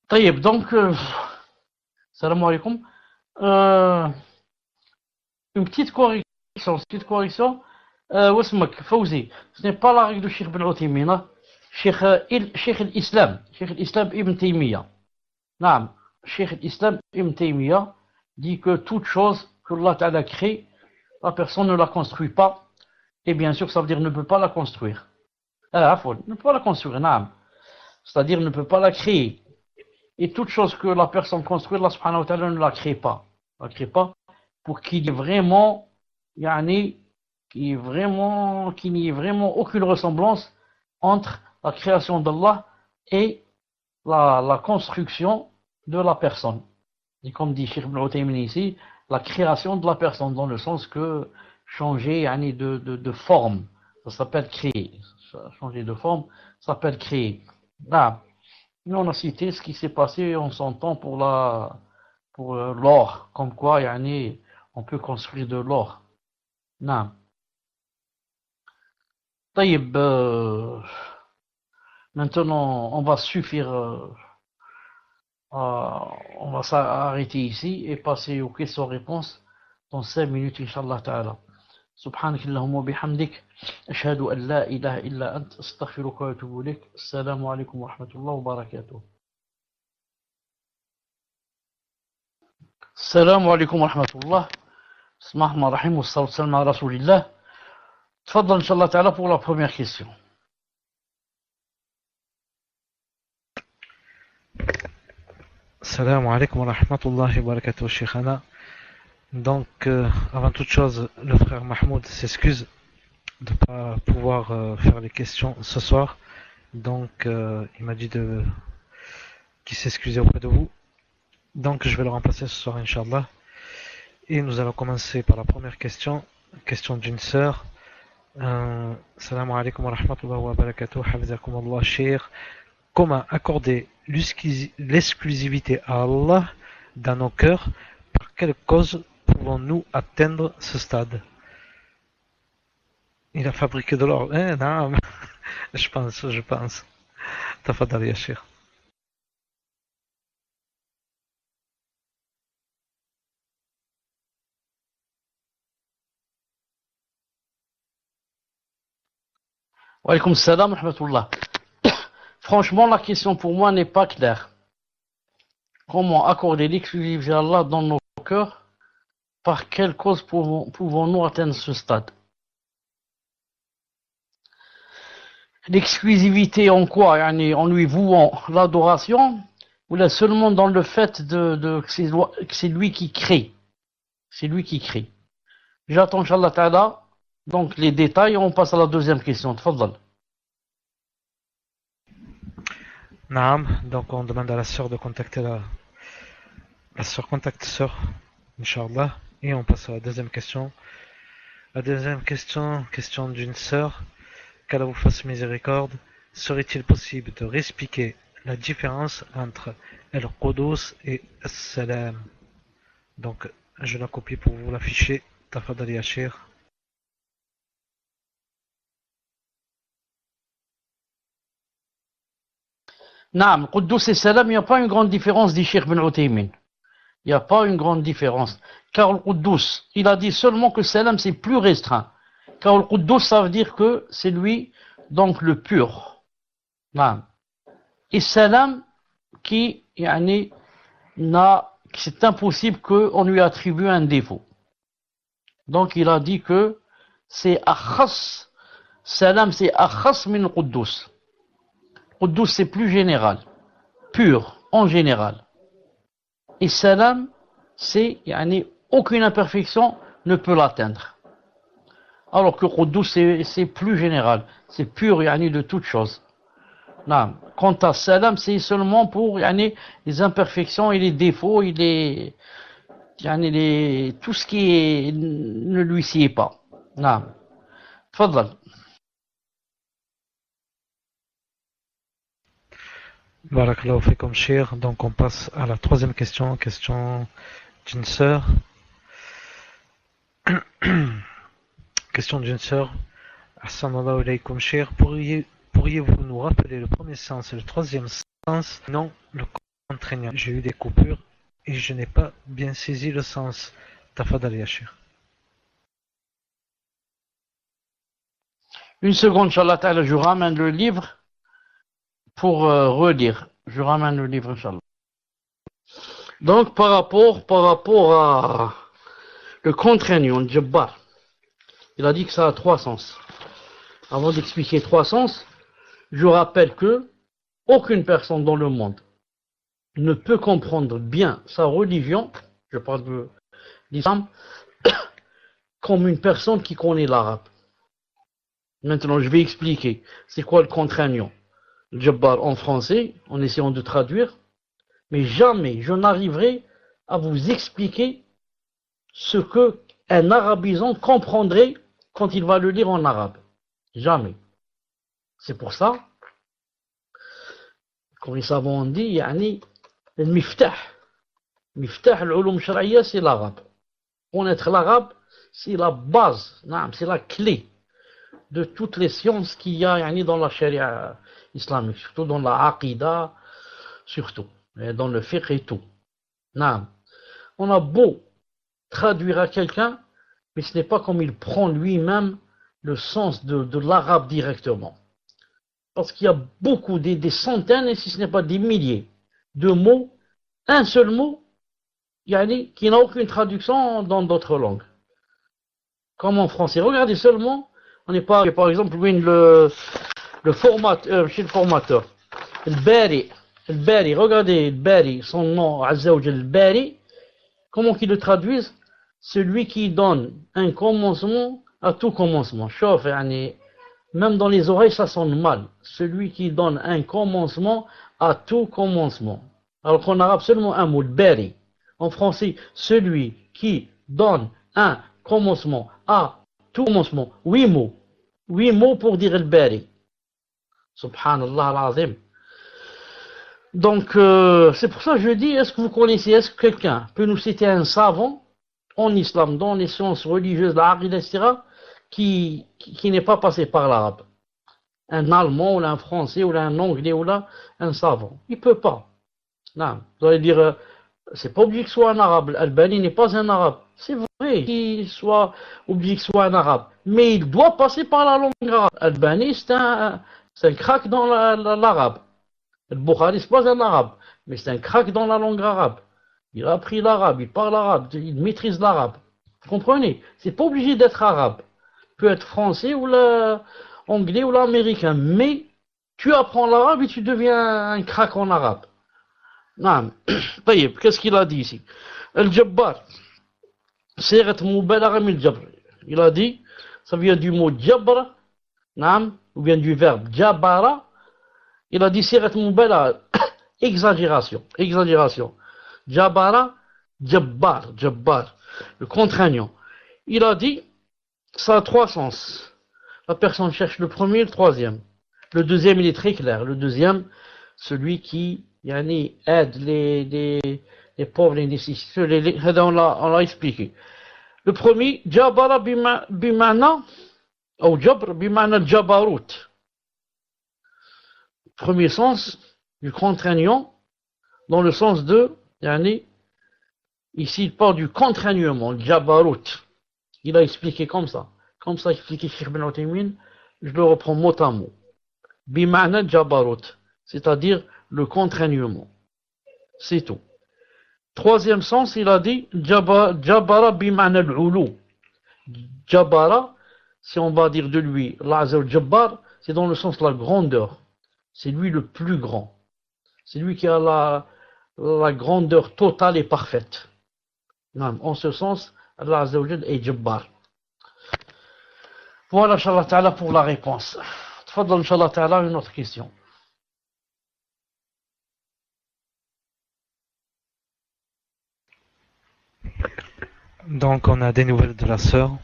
طيب, donc, salam alaikum. Euh, une petite correction. واسمك فوزي, ce n'est pas la règle de Cheikh Ben Uthaymin, Cheikh l'Islam Ibn Taymiyyah. Naam, Cheikh l'Islam Ibn Taymiyyah dit que toute chose que Allah Ta'ala crée, la personne ne la construit pas, et bien sûr ça veut dire ne peut pas la construire. Ne peut pas la construire, naam. C'est-à-dire ne peut pas la créer. Et toute chose que la personne construit, Allah Subhanahu wa Ta'ala ne la crée pas. La crée pas pour qu'il y ait vraiment, yani, qu'il n'y ait vraiment aucune ressemblance entre la création d'Allah et la construction de la personne. Et comme dit Cheikh Ibn Uthaymin ici, la création de la personne, dans le sens que changer yani, de forme, ça s'appelle créer. Changer de forme, ça s'appelle créer. Là, nous on a cité ce qui s'est passé en son temps pour l'or, comme quoi yani, on peut construire de l'or. Non. طيب, maintenant on va suffire, on va s'arrêter ici et passer aux questions-réponses dans 5 minutes, Inch'Allah Ta'ala. سبحانك اللهم وبحمدك أشهد أن لا إله إلا أنت أستغفرك وأتوب إليك. السلام عليكم ورحمة الله وبركاته. السلام عليكم ورحمة الله. بسم الله الرحمن الرحيم والصلاة والسلام على رسول الله. تفضل إن شاء الله تعالى pour la première question. Salam alaikum wa rahmatullahi wa barakatuh, Sheikhana. Donc, avant toute chose, le frère Mahmoud s'excuse de ne pas pouvoir faire les questions ce soir. Donc, il m'a dit qu'il s'excusait auprès de vous. Donc, je vais le remplacer ce soir, Inch'Allah. Et nous allons commencer par la première question. Question d'une sœur. Salam alaikum wa rahmatullahi wa barakatuh. Hafizakum Allah, Sheikh. Comment accorder l'exclusivité à Allah dans nos cœurs? Par quelle cause pouvons-nous atteindre ce stade? Il a fabriqué de l'or. Non, je pense. Tafadal ya Cheikh. Wa alaykoum salam wa rahmatullah. Franchement, la question pour moi n'est pas claire. Comment accorder l'exclusivité à Allah dans nos cœurs? Par quelle cause pouvons-nous atteindre ce stade? L'exclusivité en quoi? En lui vouant l'adoration, ou là seulement dans le fait que c'est lui qui crée? C'est lui qui crée. J'attends, Inch'Allah Ta'ala, donc les détails, on passe à la deuxième question. Tfadal. Naam, donc on demande à la sœur de contacter la sœur contacte sœur, Inch'Allah, et on passe à la deuxième question. La deuxième question d'une sœur, qu'Allah vous fasse miséricorde, serait-il possible de réexpliquer la différence entre El-Qudus et As-Salam? Donc, je la copie pour vous l'afficher. Tafadali ya Cheikh. Naam, Quddus et Salam, il n'y a pas une grande différence, dit Cheikh Ben Uthaymin. Il n'y a pas une grande différence. Car le Quddus, il a dit seulement que Salam c'est plus restreint. Car le Quddus, ça veut dire que c'est lui, donc le pur. Naam. Et Salam, c'est impossible qu'on lui attribue un défaut. Donc il a dit que c'est akhas, Salam c'est akhas min Quddus. Quddus c'est plus général, pur en général. Et Salam c'est aucune imperfection ne peut l'atteindre. Alors que Quddus c'est plus général, c'est pur de toute chose. Non. Quant à Salam c'est seulement pour les imperfections et les défauts et tout ce qui ne lui sied pas. Non. Tfadal. Barakallahu fikum Cheikh. Donc on passe à la troisième question d'une sœur. Question d'une sœur. Assalamu alaykum Cheikh. Pourriez-vous nous rappeler le premier sens et le troisième sens? Non, le contraignant. J'ai eu des coupures et je n'ai pas bien saisi le sens. Tafadal Yashir. Une seconde, Inch'Allah Ta'ala, je ramène le livre pour relire. Je ramène le livre, Inch'Allah. Donc, par rapport à le contraignant, le Jabbar, il a dit que ça a trois sens. Avant d'expliquer trois sens, je rappelle que aucune personne dans le monde ne peut comprendre bien sa religion, je parle de l'islam, comme une personne qui connaît l'arabe. Maintenant, je vais expliquer c'est quoi le contraignant, le Jabbar en français, en essayant de traduire, mais jamais je n'arriverai à vous expliquer ce que un arabisant comprendrait quand il va le lire en arabe. Jamais. C'est pour ça, comme les savants ont dit, yani, le miftah. Miftah, l'ulum shar'iyya, c'est l'arabe. Connaître l'arabe, c'est la base, c'est la clé de toutes les sciences qu'il y a dans la charia islamique, surtout dans la aqida, surtout, et dans le fiqh et tout. On a beau traduire à quelqu'un, mais ce n'est pas comme il prend lui-même le sens de l'arabe directement. Parce qu'il y a beaucoup, des centaines, et si ce n'est pas des milliers, de mots, un seul mot, qui n'a aucune traduction dans d'autres langues. Comme en français. Regardez seulement, on n'est pas, par exemple, le chez le formateur. Le Bari, regardez le Bari, son nom, Azza wa Jal, le Bari, comment qu'ils le traduisent? Celui qui donne un commencement à tout commencement. Chauffe, même dans les oreilles, ça sonne mal. Celui qui donne un commencement à tout commencement. Alors qu'en arabe, seulement un mot, le Bari. En français, celui qui donne un commencement à tout commencement. 8 mots. 8 mots pour dire le Bari. Subhanallah al-Azim. Donc, c'est pour ça que je dis, est-ce que vous connaissez, est-ce que quelqu'un peut nous citer un savant en islam, dans les sciences religieuses, la aqida, etc., qui n'est pas passé par l'arabe? Un allemand, ou un français, ou un anglais, ou là, un savant. Il ne peut pas. Non. Vous allez dire, c'est pas obligé que ce soit un arabe. Albani n'est pas un arabe. C'est vrai qu'il soit obligé que ce soit un arabe. Mais il doit passer par la langue arabe. Albani, c'est un crack dans l'arabe. Le Bukhari, c'est pas un arabe. Mais c'est un crack dans la langue arabe. Il a appris l'arabe, il parle arabe, il maîtrise l'arabe. Vous comprenez? C'est pas obligé d'être arabe. Il peut être français ou anglais ou l'américain. Mais tu apprends l'arabe et tu deviens un crack en arabe. Non. Qu'est-ce qu'il a dit ici? Al-Jabbar. Sirat mubalagha min al-jabr. Il a dit, ça vient du mot jabr, ou bien du verbe jabara. Il a dit sirat mubalagha, exagération. Jabara, jabbar, le contraignant. Il a dit, ça a trois sens. La personne cherche le premier et le troisième. Le deuxième, il est très clair. Le deuxième, celui qui aide les pauvres, les nécessiteux, on l'a expliqué. Le premier, jabara bimana, ou jabr bimana jabarut. Premier sens du contraignant, dans le sens de, ici il parle du contraignement, jabarut. Il a expliqué comme ça. Comme ça expliqué Cheikh Ben Uthaymin, je le reprends mot à mot. Bimana jabarut, c'est-à-dire le contraignement. C'est tout. Troisième sens, il a dit jabara bimana al-ulu. Jabara, si on va dire de lui, l'Azza Jabbar, c'est dans le sens de la grandeur. C'est lui le plus grand. C'est lui qui a la grandeur totale et parfaite. En ce sens, Allah Azza wa Jal est Jabbar. Voilà, Inch'Allah Ta'ala, pour la réponse. Tfadal, Inch'Allah Ta'ala, une autre question. Donc, on a des nouvelles de la sœur.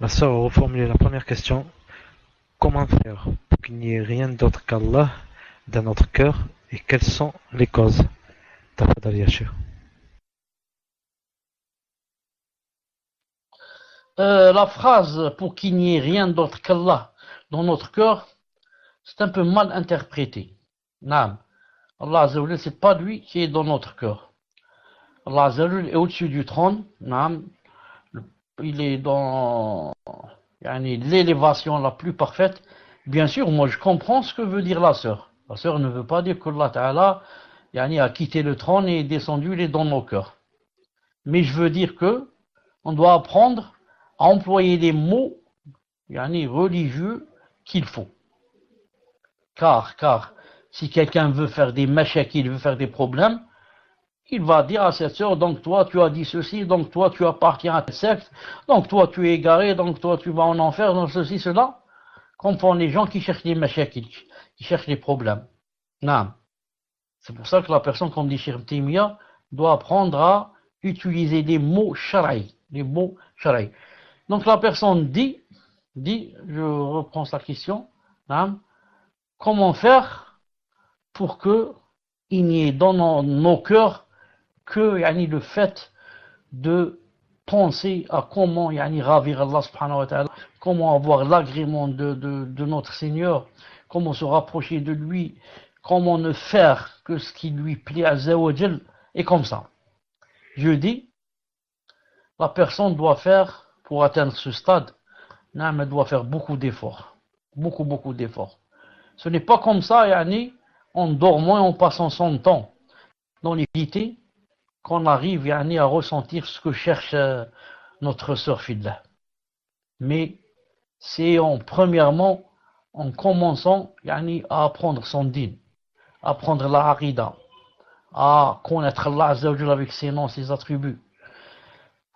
La sœur a reformulé la première question. Comment faire pour qu'il n'y ait rien d'autre qu'Allah dans notre cœur et quelles sont les causes? Tafadal Yashir. La phrase pour qu'il n'y ait rien d'autre qu'Allah dans notre cœur, c'est un peu mal interprété. Allah Azza wa Jal, c'est pas lui qui est dans notre cœur. Allah Azza wa Jal est au-dessus du trône. Naam. Il est dans l'élévation la plus parfaite. Bien sûr, moi je comprends ce que veut dire la sœur. La sœur ne veut pas dire qu'Allah Ta'ala a quitté le trône et est descendu, il est dans nos cœurs. Mais je veux dire que on doit apprendre à employer les mots religieux qu'il faut. Car si quelqu'un veut faire des mashakil, veut faire des problèmes, il va dire à cette sœur, donc toi tu as dit ceci, donc toi tu appartiens à cette secte, donc toi tu es égaré, donc toi tu vas en enfer, donc ceci, cela. Comme font les gens qui cherchent des mashakil, qui cherchent des problèmes. Non. C'est pour ça que la personne, comme dit Cheikh Taymiya, doit apprendre à utiliser des mots shara'i. Les mots shara'i. Donc la personne dit, je reprends sa question, non, comment faire pour que il n'y ait dans nos cœurs que le fait de penser à comment ravir Allah subhanahu wa ta'ala, comment avoir l'agrément de notre Seigneur, comment se rapprocher de lui, comment ne faire que ce qui lui plaît à Zawajal, et comme ça. Je dis, la personne doit faire, pour atteindre ce stade, elle doit faire beaucoup d'efforts. Beaucoup d'efforts. Ce n'est pas comme ça, en dormant et en passant son temps dans l'éviter, qu'on arrive à ressentir ce que cherche notre sœur Fidla. Mais c'est premièrement en commençant à apprendre son din, à apprendre la harida, à connaître Allah Azza wa Jalla avec ses noms, ses attributs,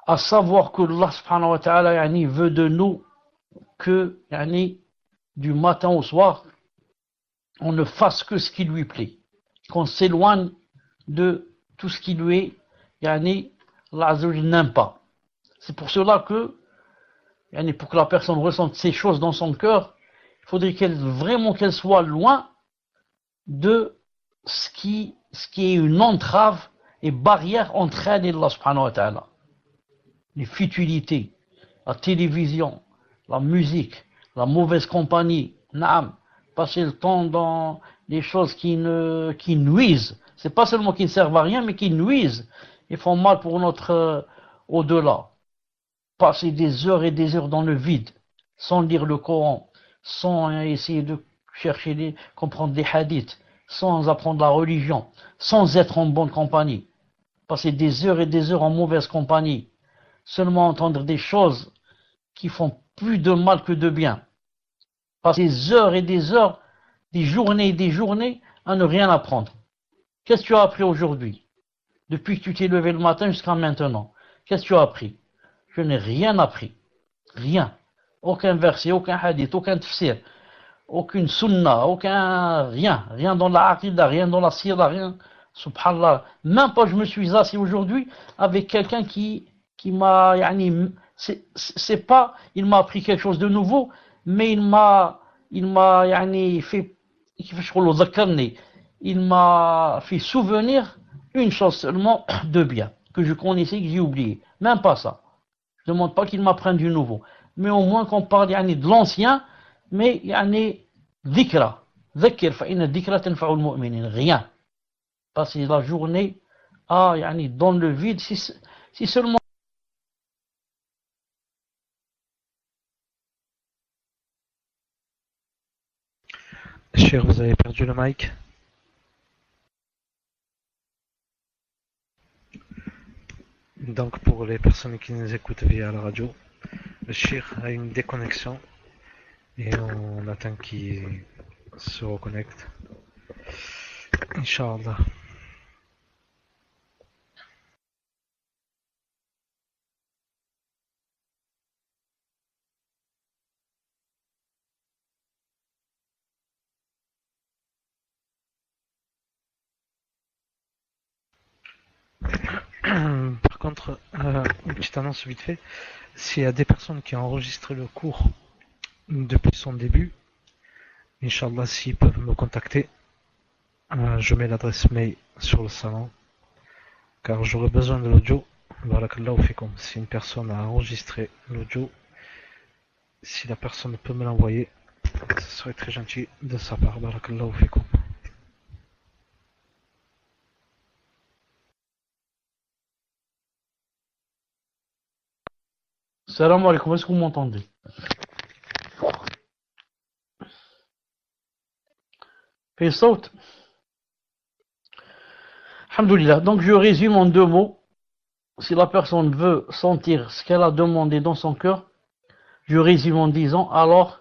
à savoir que Allah subhanahu wa ta'ala veut de nous que du matin au soir on ne fasse que ce qui lui plaît, qu'on s'éloigne de tout ce qui lui est Allah Azza wa Jalla n'aime pas. C'est pour cela que pour que la personne ressente ces choses dans son cœur, il faudrait qu'elle soit loin de ce qui est une entrave et barrière entre elle et Allah subhanahu wa ta'ala. Les futilités, la télévision, la musique, la mauvaise compagnie, naam, passer le temps dans des choses qui nuisent. C'est pas seulement qui ne servent à rien, mais qui nuisent et font mal pour notre au-delà. Passer des heures et des heures dans le vide, sans lire le Coran, sans essayer de chercher comprendre des hadiths, sans apprendre la religion, sans être en bonne compagnie. Passer des heures et des heures en mauvaise compagnie, seulement entendre des choses qui font plus de mal que de bien. Passer des heures et des heures, des journées et des journées à ne rien apprendre. Qu'est-ce que tu as appris aujourd'hui? Depuis que tu t'es levé le matin jusqu'à maintenant, qu'est-ce que tu as appris? Je n'ai rien appris. Rien. Aucun verset, aucun hadith, aucun tafsir, aucune sunna, rien. Rien dans la aqidah, rien dans la sira, rien. Subhanallah. Même pas je me suis assis aujourd'hui avec quelqu'un qui m'a, c'est pas, il m'a appris quelque chose de nouveau, mais il m'a fait, il m'a fait souvenir une chose seulement de bien, que je connaissais, que j'ai oublié. Même pas ça. Je ne demande pas qu'il m'apprenne du nouveau. Mais au moins qu'on parle de l'ancien, mais dhikra. Dhikr, fa'inna dhikra tanfa'ul mu'minin. Rien. Passer la journée dans le vide, si seulement. Cher, vous avez perdu le mic. Donc pour les personnes qui nous écoutent via la radio, le Cheikh a une déconnexion et on attend qu'il se reconnecte. Inch'Allah. Par contre, une petite annonce vite fait. S'il y a des personnes qui ont enregistré le cours depuis son début, Inch'Allah, s'ils peuvent me contacter, je mets l'adresse mail sur le salon, car j'aurai besoin de l'audio. Barakallahu fikum. Si une personne a enregistré l'audio, si la personne peut me l'envoyer, ce serait très gentil de sa part. Barakallahu fikum. Salam alaikum, est-ce que vous m'entendez? Fait saute. Alhamdoulilah. Donc je résume en 2 mots. Si la personne veut sentir ce qu'elle a demandé dans son cœur, je résume en disant alors,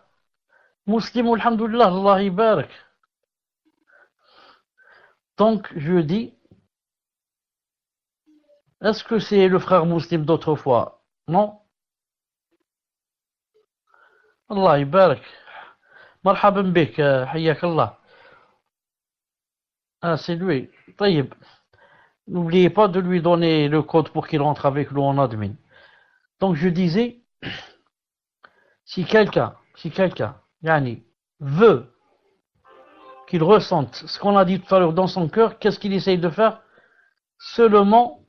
Muslim, alhamdoulilah, Allah ibarak. Donc je dis, est-ce que c'est le frère musulman d'autrefois? Non. Allah ibarak. Marhaban bik, hayyak Allah. Ah, c'est lui. Taïb. N'oubliez pas de lui donner le code pour qu'il rentre avec nous en admin. Donc je disais, si quelqu'un, yani, veut qu'il ressente ce qu'on a dit tout à l'heure dans son cœur, qu'est-ce qu'il essaye de faire? Seulement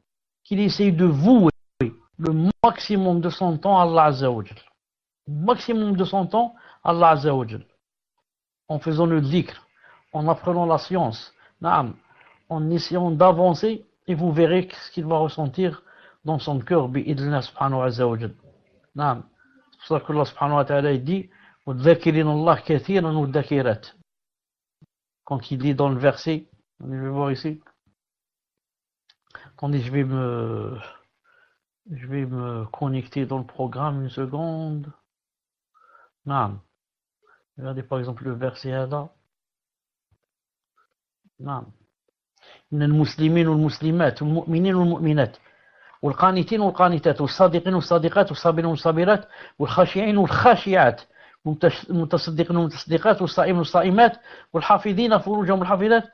qu'il essaye de vouer le maximum de son temps à Allah Azza wa Jal. Maximum de son temps à Allah Azza wa Jal. En faisant le dhikr, en apprenant la science, en essayant d'avancer, et vous verrez ce qu'il va ressentir dans son cœur, bi'idlina subhanahu wa ta'ala. C'est pour ça que Allah subhanahu wa ta'ala dit وَالذَّاكِرِينَ اللَّهَ كَثِيرًا وَالذَّاكِرَاتِ. Quand il dit dans le verset, je vais voir ici. Attendez, je vais me connecter dans le programme une seconde. Regardez par exemple le verset là. إن المسلمين والمسلمات والمؤمنين والمؤمنات والقانتين والقانتات والصادقين والصادقات والصابرين والصابرات والخاشعين والخاشعات والمتصدقين والمتصدقات والصائمين والصائمات والحافظين فروجهم والحافظات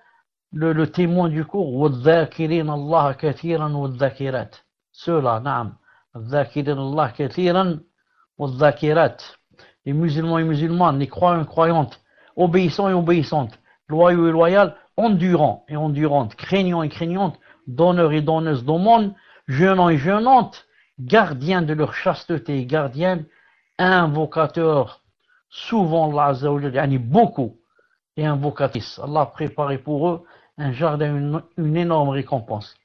le témoin du cours والذاكرين الله كثيرا والذاكرات ceux-là نعم الذاكرين الله كثيرا والذاكرات les musulmans et musulmanes, les croyants et croyantes, obéissants et obéissantes, loyaux et loyales, endurants et endurantes, craignants et craignantes, donneurs et donneuses d'aumône, jeûnants et jeûnantes, gardiens de leur chasteté, gardiens, invocateurs, souvent Allah Azza wa Jalla, beaucoup, et invocatrices. Allah a préparé pour eux un jardin, une énorme récompense.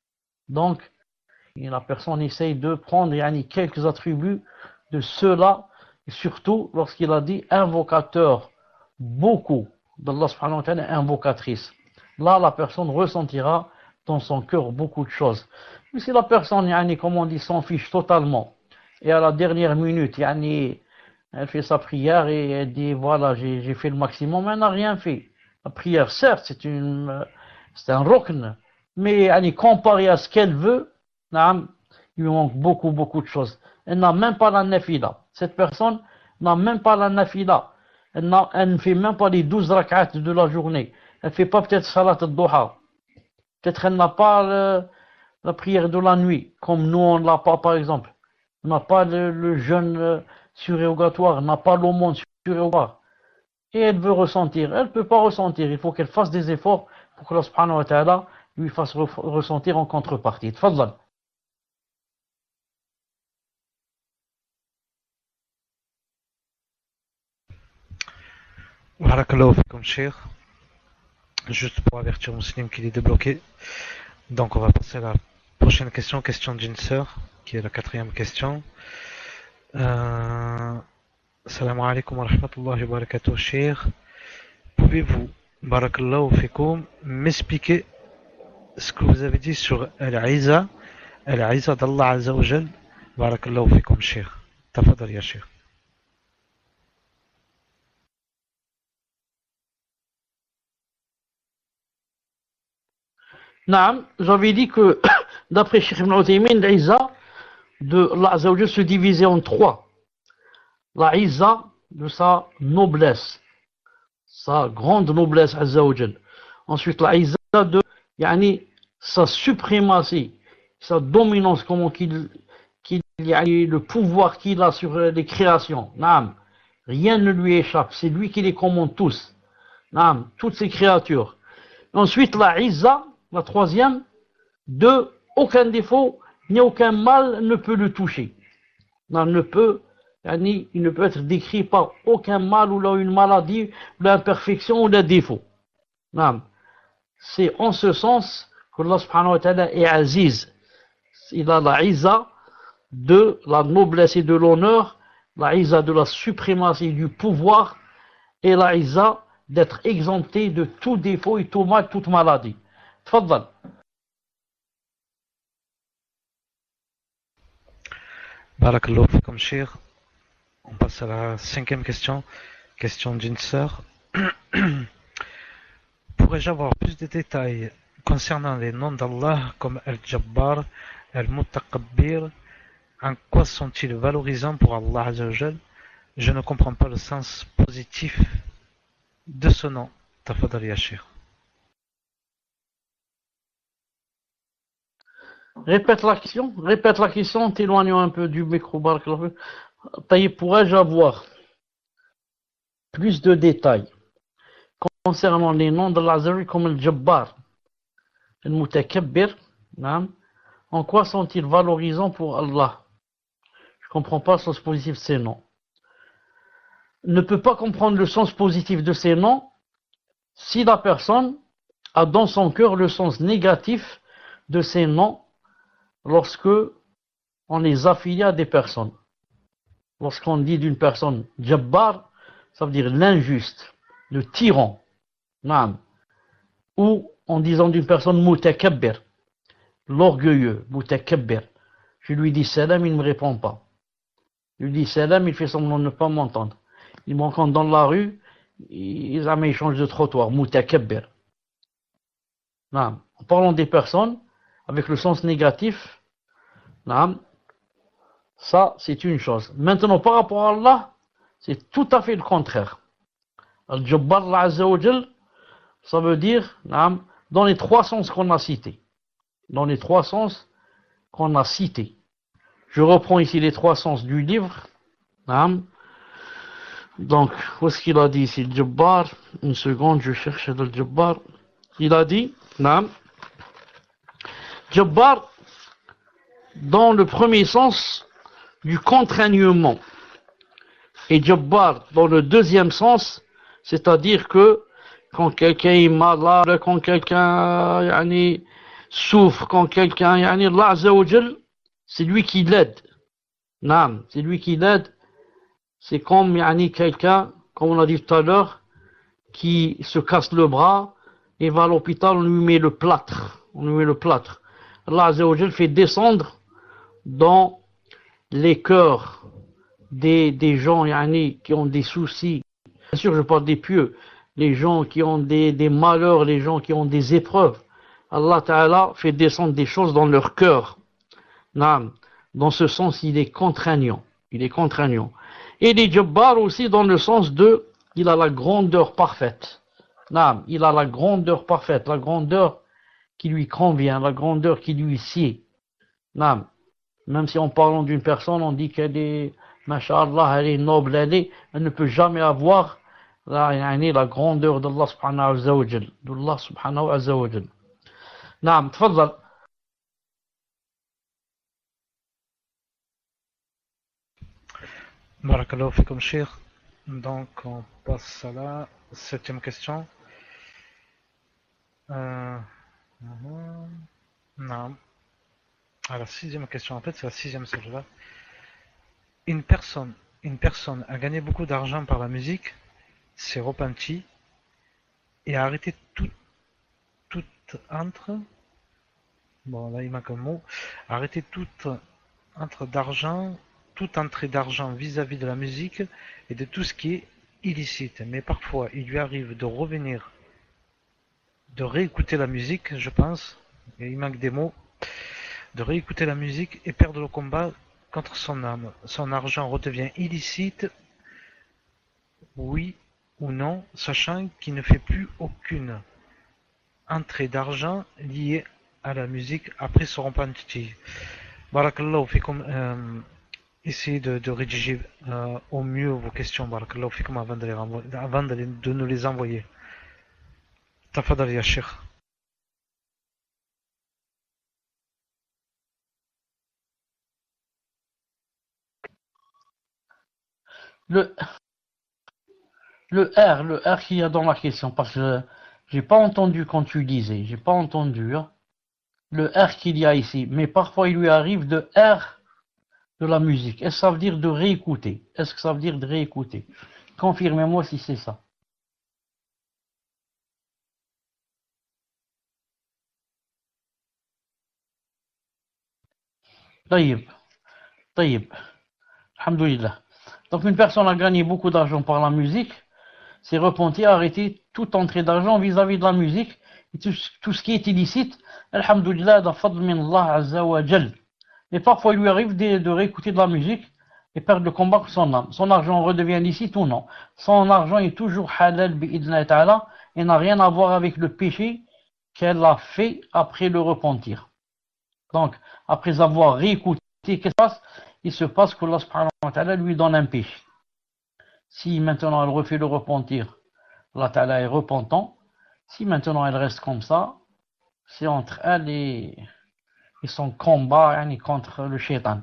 Donc, la personne essaye de prendre quelques attributs de ceux-là, et surtout lorsqu'il a dit invocateur, beaucoup d'Allah subhanahu wa ta'ala, invocatrice. Là, la personne ressentira dans son cœur beaucoup de choses. Mais si la personne, comme on dit, s'en fiche totalement, et à la dernière minute, elle fait sa prière et elle dit, voilà, j'ai fait le maximum, elle n'a rien fait. La prière, certes, c'est un rukn, mais comparé à ce qu'elle veut, il lui manque beaucoup de choses. Elle n'a même pas la nafila. Cette personne n'a même pas la nafila. Elle ne fait même pas les 12 rak'at de la journée. Elle ne fait pas peut-être salat al-duha. Peut-être elle n'a pas la prière de la nuit, comme nous on ne l'a pas par exemple. On n'a pas le jeûne surérogatoire, on n'a pas l'aumône surérogatoire. Et elle veut ressentir. Elle ne peut pas ressentir. Il faut qu'elle fasse des efforts pour que Allah subhanahu wa ta'ala lui fasse ressentir en contrepartie. Tfaddal. Barakallahu fikum, cher. Juste pour avertir Muslim qu'il est débloqué. Donc on va passer à la prochaine question, question d'une sœur, qui est la 4e question. Salam alaikum wa rahmatullahi wa barakatuh, cher. Pouvez-vous, barakallahu fikum, m'expliquer ce que vous avez dit sur Al-Iza d'Allah Azza wa Jal? Barakallahu fikum, cher. Tafadal ya cher. J'avais dit que d'après Cheikh Ibn Uthaymin, l'Iza de Allah Azza wa Jal se divisait en 3. La Iza de sa noblesse, sa grande noblesse Azza wa Jal. Ensuite la Iza de sa suprématie, sa dominance, comment le pouvoir qu'il a sur les créations. Rien ne lui échappe, c'est lui qui les commande tous. Toutes ces créatures. Ensuite la Iza, la 3e, de aucun défaut ni aucun mal ne peut le toucher. Il ne peut être décrit par aucun mal ou là une maladie, ou l'imperfection ou le défaut. C'est en ce sens que Allah subhanahu wa ta'ala est aziz. Il a la Iza de la noblesse et de l'honneur, la izza de la suprématie du pouvoir et la izza d'être exempté de tout défaut et tout mal, toute maladie. Tfaddal. Barakallahu fikum, Cheikh. On passe à la 5e question. Question d'une sœur. Pourrais-je avoir plus de détails concernant les noms d'Allah comme Al-Jabbar, Al-Mutakabbir? En quoi sont-ils valorisants pour Allah Azzawajal? Je ne comprends pas le sens positif de ce nom. Tafadal ya Cheikh. Répète la question, t'éloignant un peu du micro. Pourrais-je avoir plus de détails concernant les noms de l'Azari comme le Jabbar, le Mutakabbir? En quoi sont-ils valorisants pour Allah? Je ne comprends pas le sens positif de ces noms. Ne peut pas comprendre le sens positif de ces noms si la personne a dans son cœur le sens négatif de ces noms lorsque on les affilie à des personnes. Lorsqu'on dit d'une personne Jabbar, ça veut dire l'injuste, le tyran. Ou en disant d'une personne Mutakabbir, l'orgueilleux, Mutakabbir. Je lui dis salam, il ne me répond pas. Je lui dis salam, il fait semblant de ne pas m'entendre. Il m'entend dans la rue, il change de trottoir, Mutakabbir. En parlant des personnes, avec le sens négatif, ça c'est une chose. Maintenant, par rapport à Allah, c'est tout à fait le contraire. Al-Jabbar Azzawajal, ça veut dire, dans les trois sens qu'on a cités. Dans les trois sens qu'on a cités. Je reprends ici les trois sens du livre. Donc, où est-ce qu'il a dit ici? Jabbar, une seconde, je cherche le Jabbar. Il a dit, Jabbar, dans le premier sens du contraignement. Et Jabbar, dans le deuxième sens, c'est-à-dire que quand quelqu'un est malade, quand quelqu'un souffre, quand quelqu'un, Allah Azza wa Jal, c'est lui qui l'aide. C'est lui qui l'aide. C'est comme quelqu'un, comme on a dit tout à l'heure, qui se casse le bras et va à l'hôpital, on lui met le plâtre. Allah Azza wa Jal fait descendre dans les cœurs des gens qui ont des soucis. Bien sûr, je parle des pieux. Les gens qui ont des malheurs, les gens qui ont des épreuves. Allah Ta'ala fait descendre des choses dans leur cœur. Dans ce sens, il est contraignant. Et les Jabbar aussi dans le sens de, il a la grandeur parfaite. Il a la grandeur parfaite, la grandeur qui lui convient, la grandeur qui lui sied. Même si en parlant d'une personne, on dit qu'elle est, masha'Allah, elle est noble, elle ne peut jamais avoir la grandeur d'Allah subhanahu wa ta'ala. تفضل. Barakallahu fikum, Cheikh. Donc, on passe à la 7e question. Non. À la 6e question, en fait, c'est la 6e celle-là. Une personne a gagné beaucoup d'argent par la musique, s'est repenti et a arrêté toute entre. Bon, là il manque un mot. Arrêter toute entrée d'argent vis-à-vis de la musique et de tout ce qui est illicite. Mais parfois, il lui arrive de revenir, de réécouter la musique, je pense, et il manque des mots, de réécouter la musique et perdre le combat contre son âme. Son argent redevient illicite, oui ou non, sachant qu'il ne fait plus aucune entrée d'argent liée à la musique après son repenti. Barakallahu fikum. Essayez de rédiger au mieux vos questions, barakallahu fikum, avant de nous les envoyer. Tafadal ya Cheikh. Le R qu'il y a dans la question, parce que j'ai pas entendu quand tu disais, j'ai pas entendu le R qu'il y a ici, mais parfois il lui arrive de R de la musique. Est-ce que ça veut dire de réécouter? Est-ce que ça veut dire de réécouter? Confirmez-moi si c'est ça. Taïb, taïb, alhamdoulilah. Donc une personne a gagné beaucoup d'argent par la musique, s'est repenti, a arrêté toute entrée d'argent vis-à-vis de la musique, et tout ce qui est illicite, alhamdoulilah, da fadl min Allah azza wa jal. Et parfois il lui arrive de réécouter de la musique et perdre le combat pour son âme. Son argent redevient licite ou non. Son argent est toujours halal bi'idna ta'ala et n'a rien à voir avec le péché qu'elle a fait après le repentir. Donc, après avoir réécouté, qu'est-ce qui se passe? Il se passe que Allah subhanahu wa ta'ala lui donne un péché. Si maintenant elle refait le repentir, Allah ta'ala est repentant. Si maintenant elle reste comme ça, c'est entre elle et son combat contre le shaitan.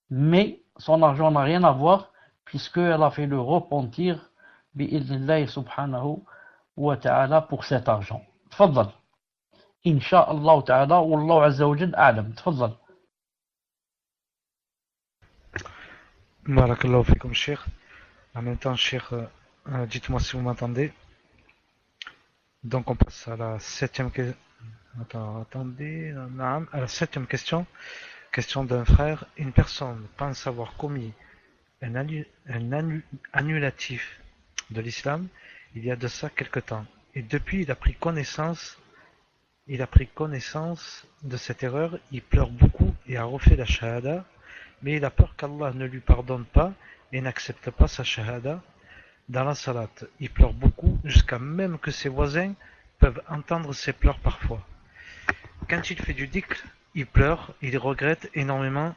Mais son argent n'a rien à voir puisqu'elle a fait le repentir bi'idnillahi subhanahu wa ta'ala pour cet argent. Tfaddal. Inch'Allah ta'ala, wallahu azza wa jal a'lam. Tfaddal. Barakallahu fikum, Cheikh. En même temps, Cheikh, dites-moi si vous m'entendez. Donc, on passe à la septième question. Attendez, à la septième question. Question d'un frère. Une personne pense avoir commis un annulatif de l'islam il y a de ça quelque temps. Et depuis, il a pris connaissance de cette erreur. Il pleure beaucoup et a refait la shahada. Mais il a peur qu'Allah ne lui pardonne pas et n'accepte pas sa shahada dans la salat. Il pleure beaucoup jusqu'à même que ses voisins peuvent entendre ses pleurs parfois. Quand il fait du dhikr, il pleure, il regrette énormément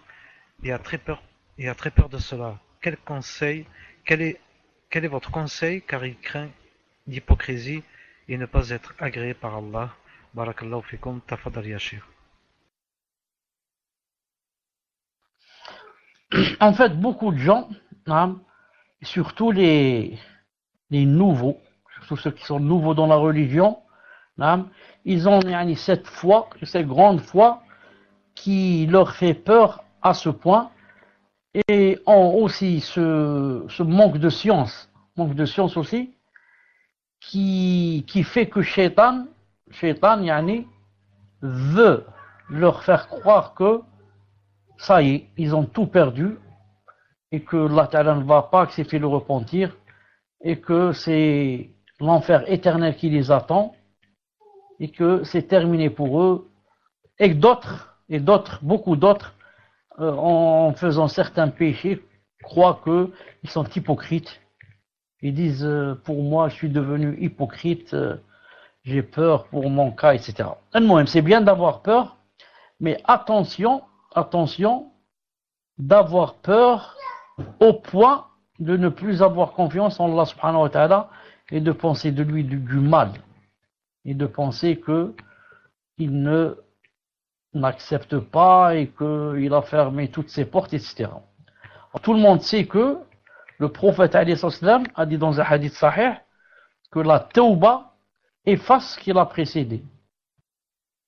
et a très peur de cela. Quel est votre conseil car il craint l'hypocrisie et ne pas être agréé par Allah. Barakallahu fikum, tafadal ya Cheikh. En fait, beaucoup de gens, surtout les nouveaux, surtout ceux qui sont nouveaux dans la religion, ils ont cette foi, cette grande foi qui leur fait peur à ce point et ont aussi ce manque de science aussi, qui fait que Shaitan veut leur faire croire que ça y est, ils ont tout perdu et que Allah Ta'ala ne va pas accepter le repentir et que c'est l'enfer éternel qui les attend et que c'est terminé pour eux et beaucoup d'autres en faisant certains péchés croient qu'ils sont hypocrites. Ils disent pour moi je suis devenu hypocrite, j'ai peur pour mon cas, etc. C'est bien d'avoir peur, mais attention d'avoir peur au point de ne plus avoir confiance en Allah subhanahu wa ta'ala et de penser de lui du mal et de penser qu'il n'accepte pas et qu'il a fermé toutes ses portes, etc. Alors, tout le monde sait que le prophète a dit dans un hadith sahih que la tauba efface ce qui l'a précédé,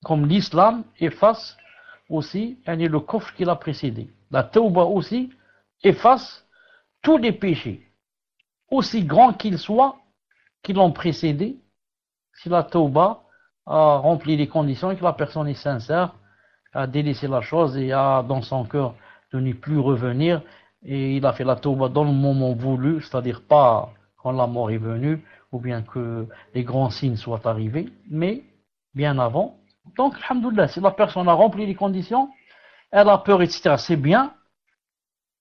comme l'islam efface aussi le kufr qui l'a précédé. La tauba aussi efface tous les péchés, aussi grands qu'ils soient, qui l'ont précédé, si la tauba a rempli les conditions et que la personne est sincère, a délaissé la chose et a dans son cœur de n'y plus revenir, et il a fait la tauba dans le moment voulu, c'est-à-dire pas quand la mort est venue, ou bien que les grands signes soient arrivés, mais bien avant. Donc, alhamdoulilah, si la personne a rempli les conditions, elle a peur, etc., c'est bien,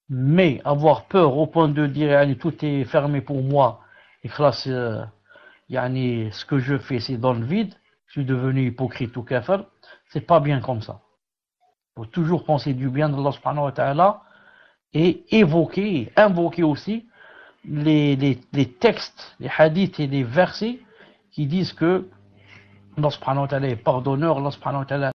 mais avoir peur au point de dire tout est fermé pour moi, et que là, ce que je fais, c'est dans le vide, je suis devenu hypocrite ou kafir, c'est pas bien comme ça. Il faut toujours penser du bien d'Allah subhanahu wa ta'ala et invoquer aussi les textes, les hadiths et les versets qui disent que Allah subhanahu wa ta'ala est pardonneur, Allah subhanahu wa ta'ala